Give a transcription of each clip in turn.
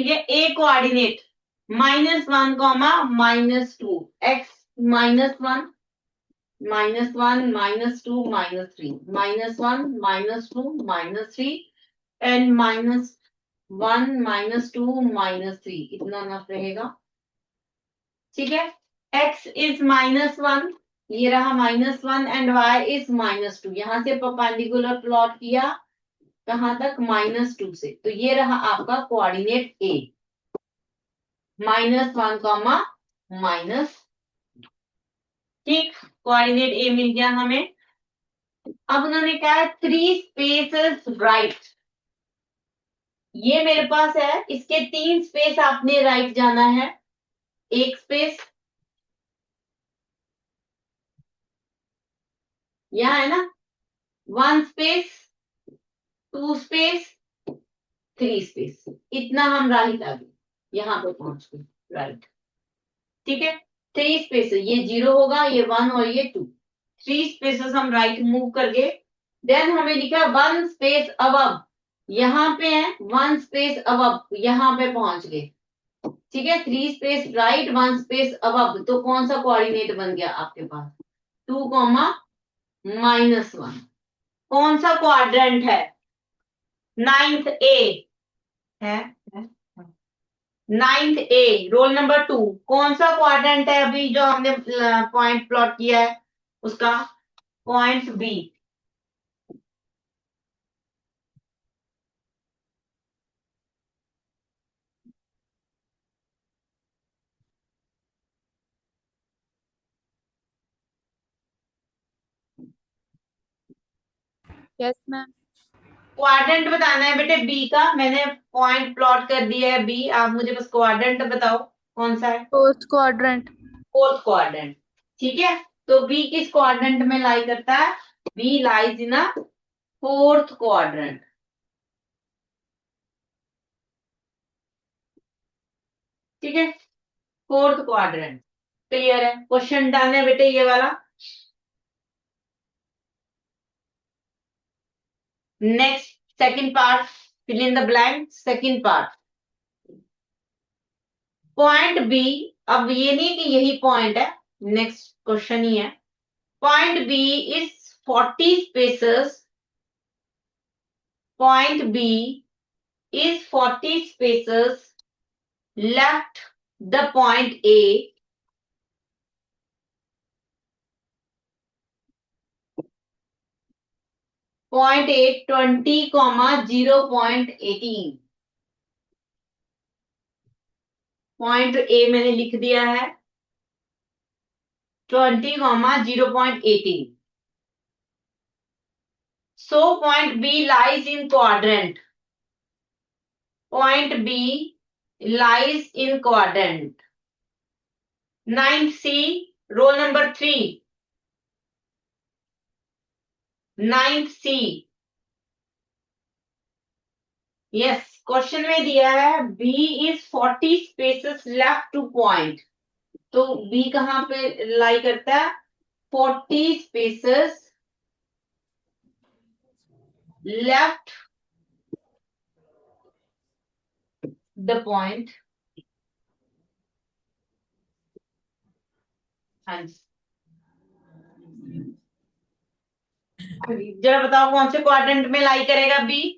ठीक है। ए coordinate -1, -2, x -1, -1, -2, -3, -1, -2, -3 and -1, -2, -3 इतना ना रहेगा। ठीक है। x इज -1, ये रहा -1 एंड y इज -2। यहां से परपेंडिकुलर प्लॉट किया कहां तक, -2 से। तो ये रहा आपका कोऑर्डिनेट a, -1, माइनस। ठीक, कोऑर्डिनेट a मिल गया हमें। अब उन्होंने कहा है 3 स्पेसेस राइट। ये मेरे पास है, इसके 3 स्पेस आपने राइट जाना है। एक स्पेस यहां है ना, 1 स्पेस, 2 स्पेस, 3 स्पेस, इतना हम राइट आ गए, यहां पे पहुंच गए राइट। ठीक है। 3 स्पेस, ये 0 होगा, ये 1 और ये 2, 3 स्पेसेस हम राइट मूव कर गए। देन हमें लिखा 1 स्पेस अबव, यहाँ पे है 1 स्पेस अबव, यहाँ पे पहुंच गए। ठीक है। 3 स्पेस राइट, 1 स्पेस अबव, तो कौन सा कोऑर्डिनेट बन गया आपके पास, 2, -1। कौन सा क्वाड्रेंट है, 9th ए है, 9th ए, रोल नंबर 2। कौन सा क्वाड्रेंट है अभी जो हमने पॉइंट प्लॉट किया है उसका, point B. Yes ma'am. Quadrant बताना है बेटे बी का, मैंने पॉइंट प्लॉट कर दिया है बी, आप मुझे बस क्वाड्रेंट बताओ कौन सा है। Fourth quadrant. Fourth quadrant. ठीक है। तो बी किस क्वाड्रेंट में लाई करता है, B lies in a fourth quadrant. ठीक है, फोर्थ क्वाड्रेंट। क्लियर है, क्वेश्चन डन है बेटे ये वाला। Next, second part, fill in the blank, second part. Point B, अब ये नहीं कि यही पॉइंट है, नेक्स्ट क्वेश्चन ही है। Point B is 40 spaces, point B is 40 spaces left the point A, point A 20, 0.18। Point A मैंने लिख दिया है 20, 0.18। So point B lies in quadrant. Point B lies in quadrant. 9th C, roll number 3. 9th C. Yes, question में दिया है B is 40 spaces left to point. तो B कहां पे लाई करता है, 40 spaces left the point. हाँ जी, जरा बताओ कौन से क्वाड्रेंट में लाई करेगा बी।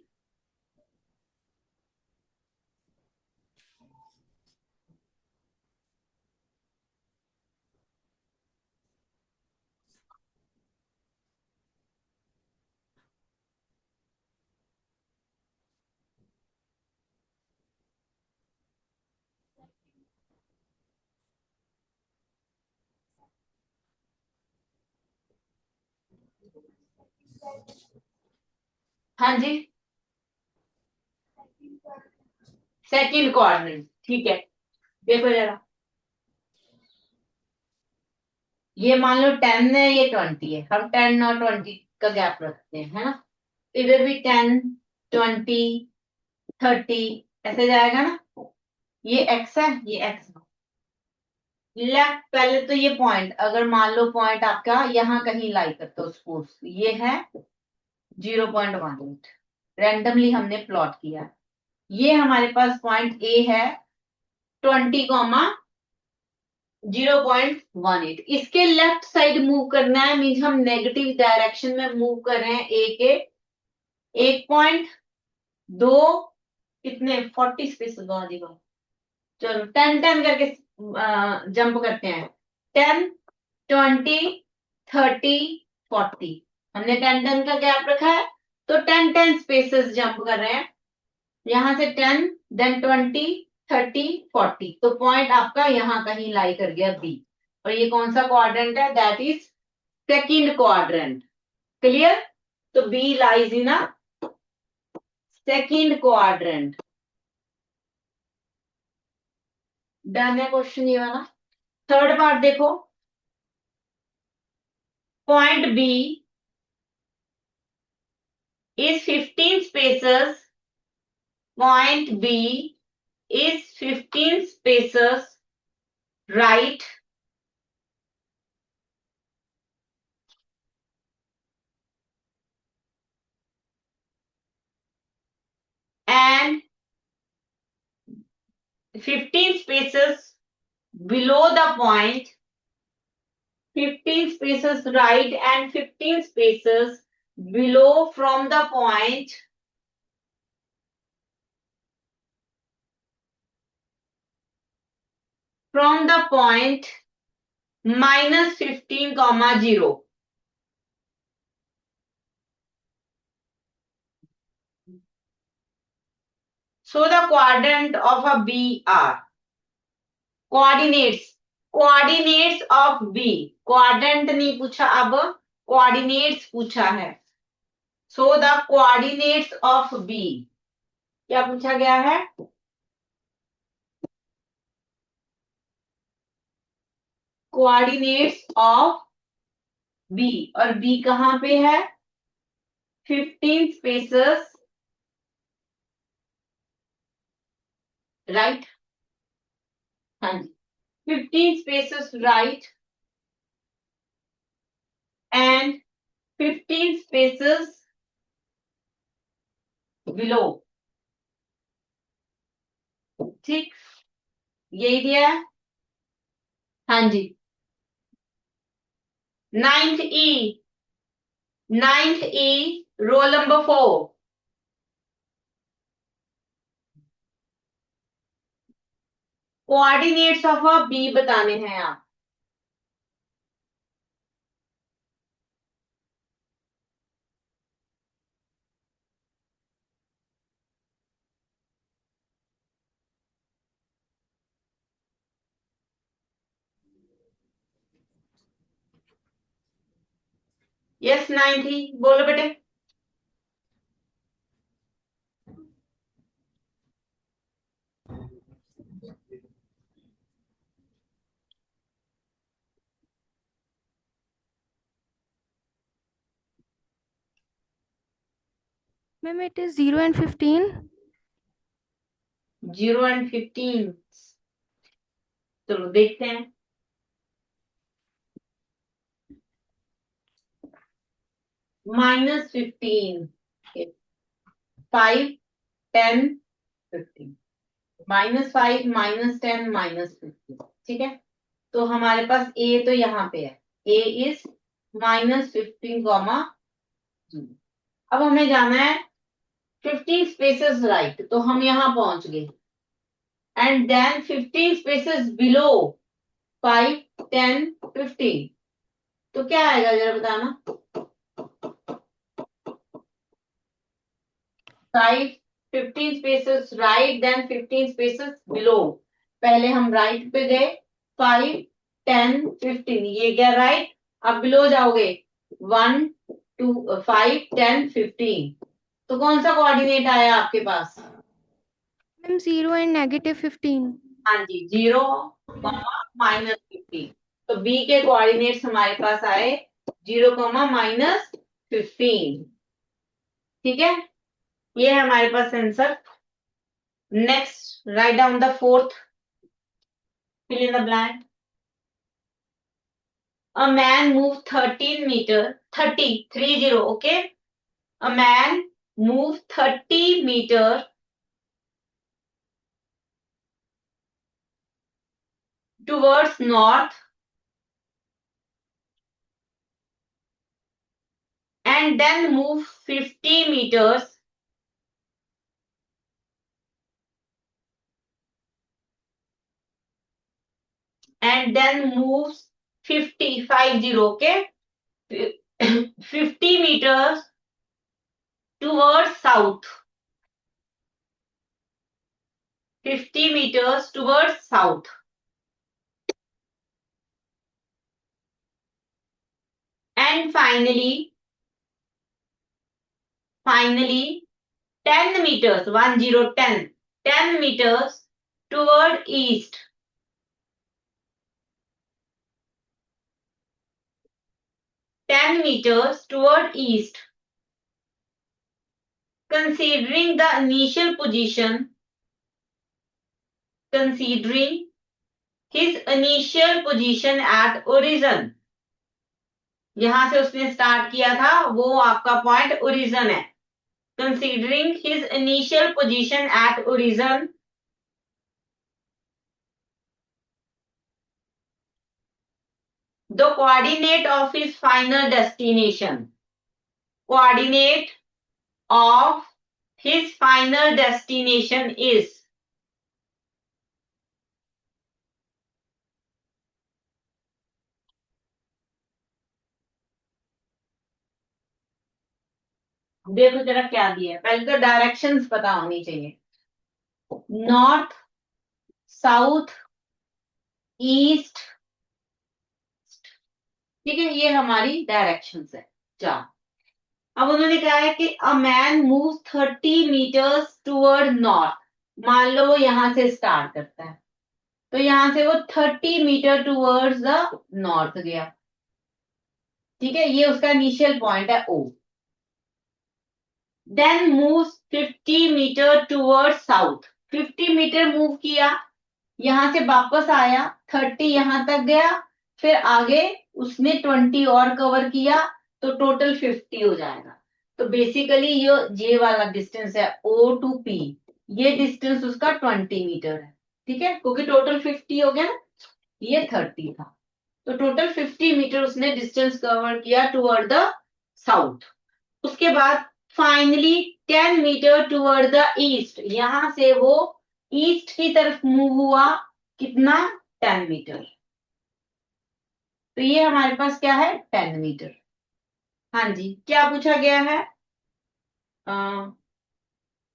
हाँ जी, सेकंड क्वाड्रेंट। ठीक है, देखो जरा, ये मान लो 10 है, ये 20 है, हम 10 और 20 का गैप रखते हैं, है ना। इधर भी 10, 20, 30 ऐसे जाएगा ना। ये x है, ये x है। लेफ्ट, पहले तो ये पॉइंट, अगर मान लो पॉइंट आपका यहाँ कहीं लाई करते हो, सपोज ये है 0.18, रैंडमली हमने प्लॉट किया। ये हमारे पास पॉइंट ए है 20,0.18। इसके लेफ्ट साइड मूव करना है, मीन्स हम नेगेटिव डायरेक्शन में मूव कर रहे हैं। ए के 1.2 कितने 40 स्पेस दो दी बात। चलो 10 करके जंप करते हैं। 10, 20, 30, 40। हमने 10 का गैप रखा है, तो 10 स्पेसेस जंप कर रहे हैं। यहां से 10, देन 20, 30, 40। तो पॉइंट आपका यहां कहीं लाई कर गया बी। और ये कौन सा क्वाड्रेंट है? That is second quadrant. Clear? तो B lies in a second quadrant. Done है क्वेश्चन ये वाला। थर्ड पार्ट देखो। Point B is 15 spaces. Point B is 15 spaces right and 15 spaces below the point. 15 spaces right and 15 spaces below from the point. From the point -15, 0. So the quadrant of a B are coordinates of B. Quadrant नहीं पूछा, अब coordinates पूछा है। So the coordinates of B, क्या पूछा गया है? Coordinates of B, और B कहां पे है? 15 स्पेसेस राइट। हाँ जी, 15 spaces right and 15 spaces below. ठीक, यही दिया है। हाँ जी। Ninth E roll number 4। Coordinates of A B बताने हैं आप। यस नाइन्थ ई बोलो बेटे। Ma'am, it is 0 and 15. 0 and 15। चलो देखते हैं। -15, 5, 10, 15। -5, -10, -15। ठीक है, तो हमारे पास ए तो यहाँ पे है। ए इज -15, 0। अब हमें जाना है 15 स्पेसेस राइट, तो हम यहाँ पहुंच गए। And then 15 spaces below 5, 10, 15। तो क्या आएगा जरा बताना। 5, 15 spaces right then 15 spaces below. पहले हम राइट पे गए, 5, 10, 15, ये गया राइट। अब बिलो जाओगे 1, 2, 5, 10, 15। तो कौन सा कोऑर्डिनेट आया आपके पास? Ma'am, 0 and -15. हाँ जी, 0, -15। तो बी के कोऑर्डिनेट्स हमारे पास आए 0, -15। ठीक है, ये है हमारे पास answer. Next write down the fourth, fill in the blank. A man moved 13 meter, 30, okay? A man moved 30 meter towards north and then move 50 meters and then moves 50, okay? 50 meters towards south. 50 meters towards south. And finally 10 meters, 10 meters toward east. 10 meters toward east. Considering the initial position, considering his initial position at origin. यहां से उसने start किया था, वो आपका point origin है. Considering his initial position at origin, the coordinate of his final destination. Coordinate of his final destination is. देखो जरा क्या दिया है, पहले तो डायरेक्शंस पता होनी चाहिए. North, south, east. ठीक है, ये हमारी डायरेक्शंस है. चार. अब उन्होंने कहा है कि a man move 30 metres toward north. मान लो वो यहां से स्टार्ट करता है, तो यहां से वो 30 मीटर टूवर्ड्स द नॉर्थ गया. ठीक है, ये उसका इनिशियल पॉइंट है O. Then move 50 metre toward south. 50 metre move किया, यहां से वापस आया, 30 यहां तक गया, फिर आगे उसने 20 और कवर किया, तो टोटल 50 हो जाएगा. तो बेसिकली ये वाला डिस्टेंस है ओ टू पी. ये डिस्टेंस उसका 20 मीटर है. ठीक है, क्योंकि टोटल 50 हो गया ना, ये 30 था, तो टोटल 50 मीटर उसने डिस्टेंस कवर किया टुवर्ड द साउथ. उसके बाद finally 10 metre toward the east. यहां से वो ईस्ट की तरफ मूव हुआ, कितना? 10 मीटर. तो ये हमारे पास क्या है? 10 मीटर. हाँ जी, क्या पूछा गया है?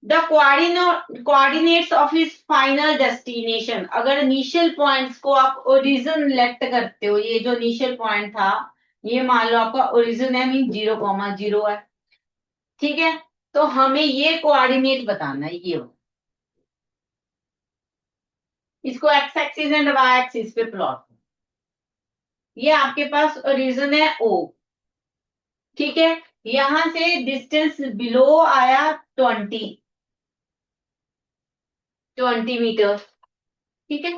The coordinates of his final destination. अगर इनिशियल पॉइंट्स को आप ओरिजिन लेट करते हो, ये जो इनिशियल पॉइंट था, ये मान लो आपका ओरिजिन है, मीन 0,0 है. ठीक है, तो हमें ये कोऑर्डिनेट बताना है. इसको X axis and Y axis पे प्लॉट. ये आपके पास ओरिजिन है ओ. ठीक है, यहां से डिस्टेंस बिलो आया 20 मीटर. ठीक है,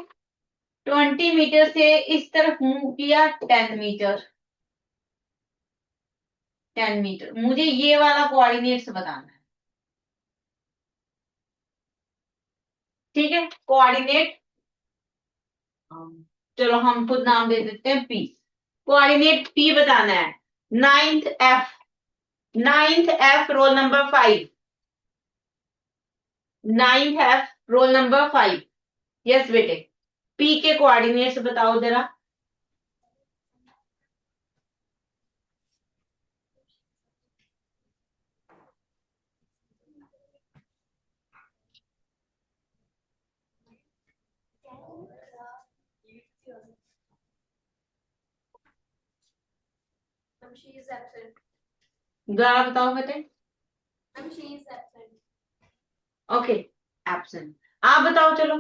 20 मीटर से इस तरफ मूव किया 10 मीटर. 10 मीटर. मुझे ये वाला कोऑर्डिनेट्स बताना है. ठीक है, कोऑर्डिनेट, चलो हम खुद नाम दे देते हैं पी. कोऑर्डिनेट पी बताना है. Ninth F roll number 5. Ninth F roll number 5. Yes बेटे, पी के कोऑर्डिनेट्स बताओ जरा. She is absent. जरा बताओ बेटे. She is absent. Okay, absent. आप बताओ चलो.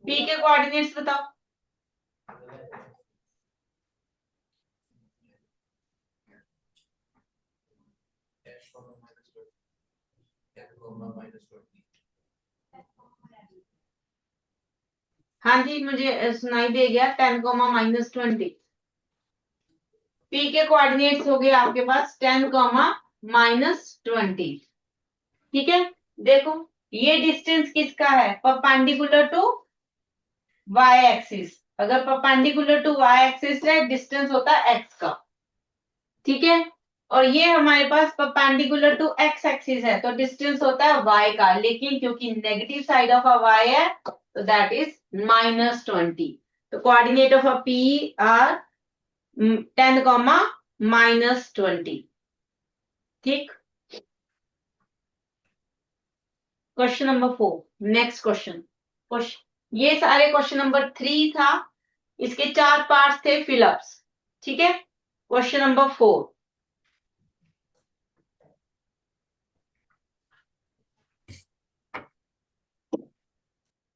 पी के कोऑर्डिनेट्स बताओ. हाँ जी, मुझे सुनाई दे गया. 10,-20. पी के कोऑर्डिनेट्स हो गए आपके पास 10,-20. ठीक है, देखो ये डिस्टेंस किसका है, परपेंडिकुलर टू वाई एक्सिस। अगर परपेंडिकुलर टू वाई एक्सिस है, डिस्टेंस होता है एक्स का, ठीक है। और ये हमारे पास परपेंडिकुलर टू एक्स एक्सिस है, तो डिस्टेंस होता है वाई का, लेकिन क्योंकि negative side of a Y है तो दैट इज -20। तो coordinate of a P are 10, -20। ठीक। Question number 4, next question. ये सारे क्वेश्चन नंबर 3 था, इसके 4 पार्ट्स थे फिलअप्स, ठीक है। Question number 4,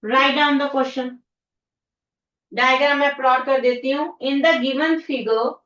right down the question. Diagram मैं प्लॉट कर देती हूँ। In the given figure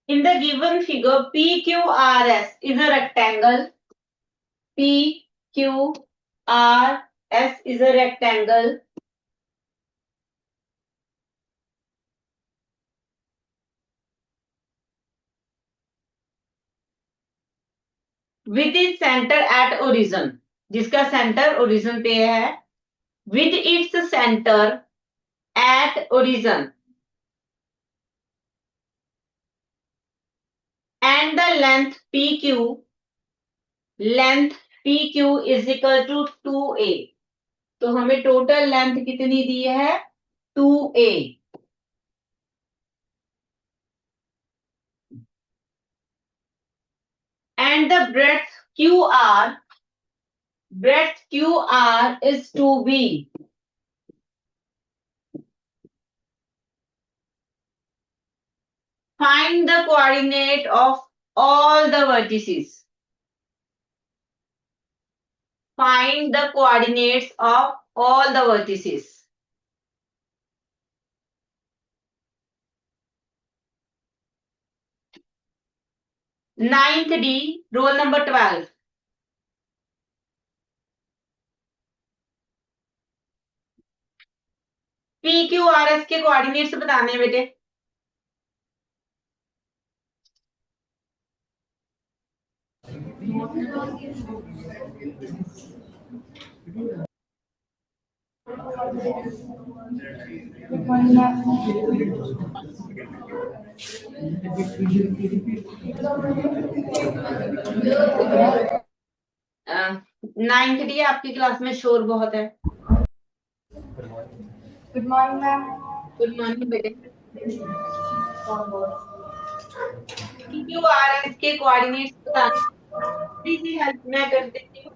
in the given figure PQRS is a rectangle. PQRS is a rectangle with its center at origin, जिसका centre origin पे है, with its center at origin and the length PQ is equal to 2a। तो हमें total length कितनी दी है, 2a। and the breadth QR is 2b। Find the coordinate of all the vertices. Find the coordinates of all the vertices. Ninth D, roll number 12. PQRS के coordinates बताने हैं बेटे। Ninth D आपकी class में शोर बहुत है। Good morning, ma'am. Good morning बेटे। PQRS के कोऑर्डिनेट्स बताने, थोड़ी सी हेल्प मैं कर देती हूँ।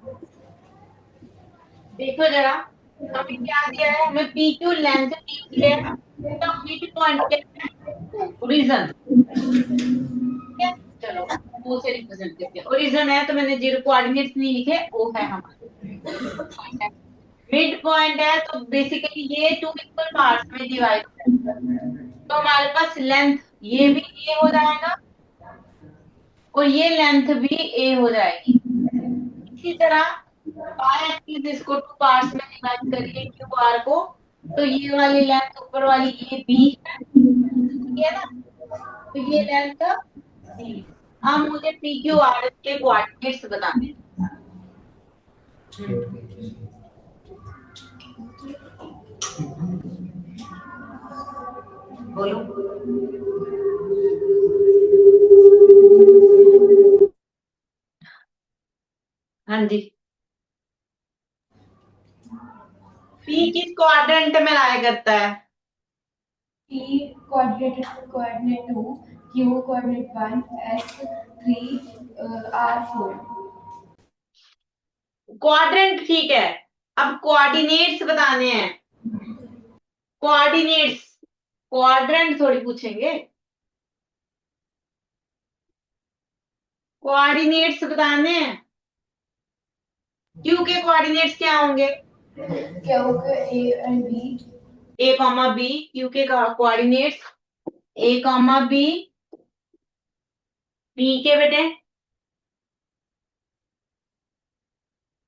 देखो जरा, हमें क्या दिया है, हमें PQ लेंथ दी हुई है, तो मिड पॉइंट क्या है, ओरिजिन। ठीक है, चलो वो से रिप्रेजेंट करते हैं। ओरिजिन है तो मैंने जीरो कोऑर्डिनेट्स नहीं लिखे, वो है हमारा मिड पॉइंट है, तो बेसिकली ये 2 इक्वल पार्ट्स में डिवाइड है, तो हमारे पास लेंथ ये भी ए हो जाएगा और ये लेंथ भी ए हो जाएगी। इसी तरह बाय एक्सिस इसको 2 पार्ट्स में डिवाइड करिए क्यू आर को, तो ये वाली लेंथ ऊपर वाली ये बी है, ठीक है ना, तो ये लेंथ डी। अब मुझे पी क्यू आर के कोऑर्डिनेट्स बताने हैं। बोलो। हाँ जी, पी किस क्वाड्रेंट में लाया करता है, P coordinate 2, Q coordinate 1, S 3, R 4. Quadrant ठीक है। अब कोऑर्डिनेट्स बताने हैं। कोऑर्डिनेट्स, क्वाड्रेंट थोड़ी पूछेंगे, कोऑर्डिनेट्स बताने हैं। क्यू के कोऑर्डिनेट्स क्या होंगे, Q A and B, A comma B, Q के coordinates A comma B, P के बेटे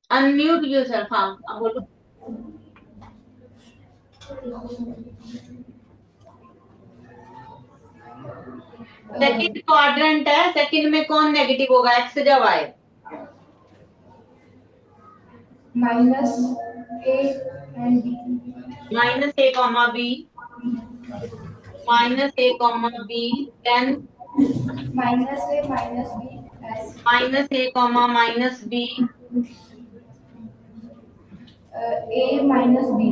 अनम्यूट यूजर, हाँ अब बोलो। सेकंड क्वाड्रेंट है, सेकंड में कौन नेगेटिव होगा, एक्स या Y? Minus A and B, minus A comma B, minus A comma B, then minus A minus B S, minus A comma minus B, A minus B,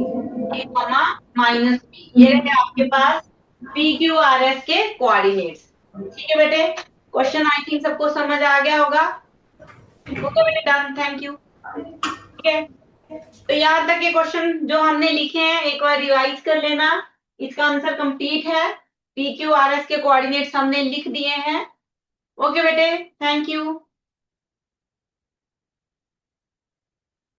A comma minus B. ये रहे आपके पास P Q R S के coordinates. ठीक है बेटे, question I think सबको समझ आ गया होगा। ओके बेटे, डन, थैंक यू। ठीक है, तो यहाँ तक ये क्वेश्चन जो हमने लिखे हैं एक बार रिवाइज कर लेना। इसका आंसर कंप्लीट है, पी क्यू आर एस के कोऑर्डिनेट्स हमने लिख दिए हैं। ओके बेटे, थैंक यू।